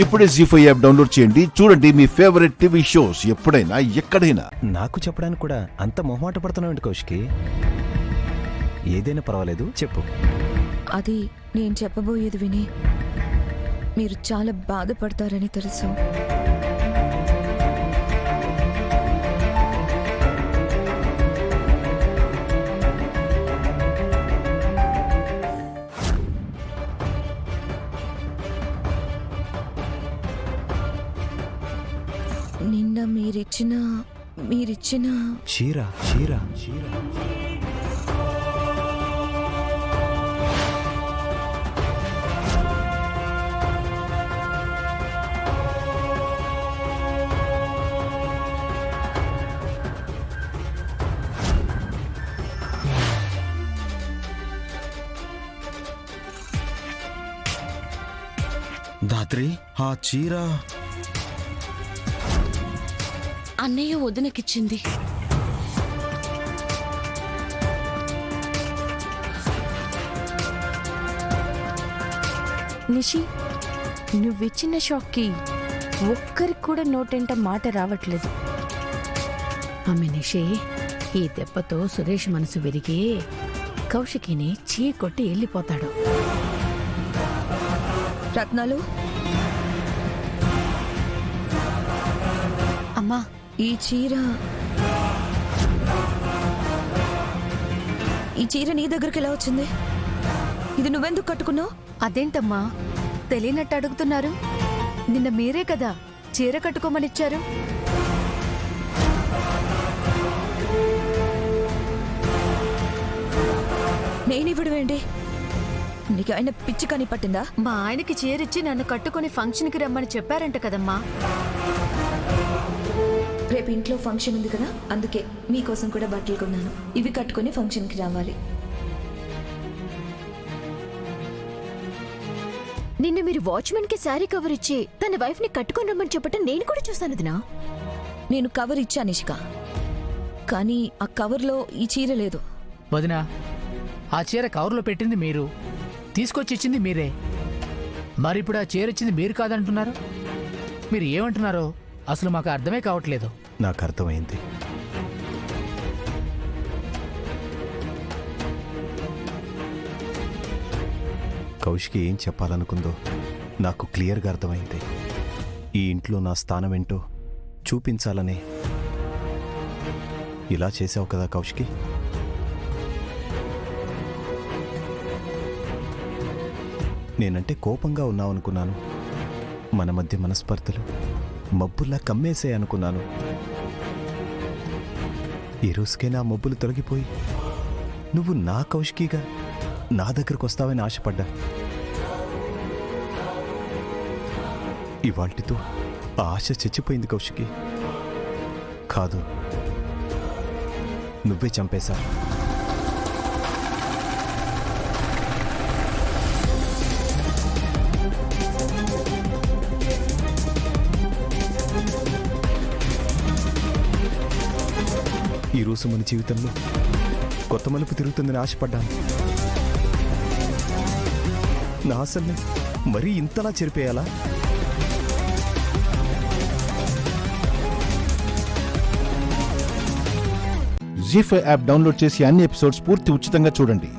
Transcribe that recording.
ఇప్పుడే జీ5 app download చేయండి. చూడండి మీ ఫేవరెట్ టీవీ షోస్ ఎప్పుడైనా ఎక్కడైనా. నాకు చెప్పడానికి కూడా అంత మొహమాట పడుతున్నావు కౌశికి? ఏదైనా పర్వాలేదు, చెప్పు. అది నేను చెప్పబోయేది విని మీరు చాలా బాధపడతారని తెలుసు. నిన్న మీరిచ్చిన చీర చీర చీర దాత్రి, ఆ చీర అన్నయ్య వదినకిచ్చింది. నిషి, నువ్విచ్చిన షాక్కి ఒక్కరికి కూడా నోటెంట మాట రావట్లేదు. ఆమె నిషి, ఈ దెబ్బతో సురేష్ మనసు విరిగి కౌశికిని చీ కొట్టి వెళ్ళిపోతాడు. రత్నాలు, అమ్మా, ఈ చీర నీ దగ్గరికి ఎలా వచ్చింది? ఇది నువ్వెందుకు కట్టుకున్నావు? అదేంటమ్మా తెలియనట్టు అడుగుతున్నారు? నిన్న మీరే కదా చీర కట్టుకోమనిచ్చారు. నేనివ్వడమేంటి? నీకు ఆయన పిచ్చి కని పట్టిందా? మా ఆయనకి చీరిచ్చి నన్ను కట్టుకుని ఫంక్షన్కి రమ్మని చెప్పారంట కదమ్మా. రేపు ఇంట్లో ఫంక్షన్ ఉంది కదా, అందుకే మీకోసం కూడా బట్టలు కొన్నాను. ఇవి కట్టుకుని ఫంక్షన్కి రావాలి. నిన్న మీరు వాచ్మెన్ కి శారీ కవర్ ఇచ్చి తన వైఫ్ ని కట్టుకొని రమ్మని చెప్పటం నేను కూడా చూసాను దినా. నేను కవర్ ఇచ్చా నిషిక, కానీ ఆ కవర్లో ఈ చీర లేదు. వదినా, ఆ చీర కవర్లో పెట్టింది మీరు, తీసుకొచ్చి ఇచ్చింది మీరే. మరిప్పుడు ఆ చీర ఇచ్చింది మీరు కాదంటున్నారు. మీరు ఏమంటున్నారో అసలు మాకు అర్థమే కావట్లేదు. నాకు అర్థమైంది. కౌశికి ఏం చెప్పాలనుకుందో నాకు క్లియర్గా అర్థమైంది. ఈ ఇంట్లో నా స్థానం ఏంటో చూపించాలనే ఇలా చేసావు కదా కౌశికి. నేనంటే కోపంగా ఉన్నావనుకున్నాను. మన మధ్య మనస్పర్ధలు మబ్బుల్లా కమ్మేసే అనుకున్నాను. ఈ రోజుకైనా మబ్బులు తొలగిపోయి నువ్వు నా కౌశికిగా నా దగ్గరకు వస్తావని ఆశపడ్డా. ఇవాల్టితో ఆ ఆశ చచ్చిపోయింది కౌశికి. కాదు, నువ్వే చంపేశా. ఈరోజు మన జీవితంలో కొత్త మలుపు తిరుగుతుందని ఆశపడ్డాను. నా ఆశల్ని మరీ ఇంతలా చెరిపేయాలా? జీ5 యాప్ డౌన్లోడ్ చేసి అన్ని ఎపిసోడ్స్ పూర్తి ఉచితంగా చూడండి.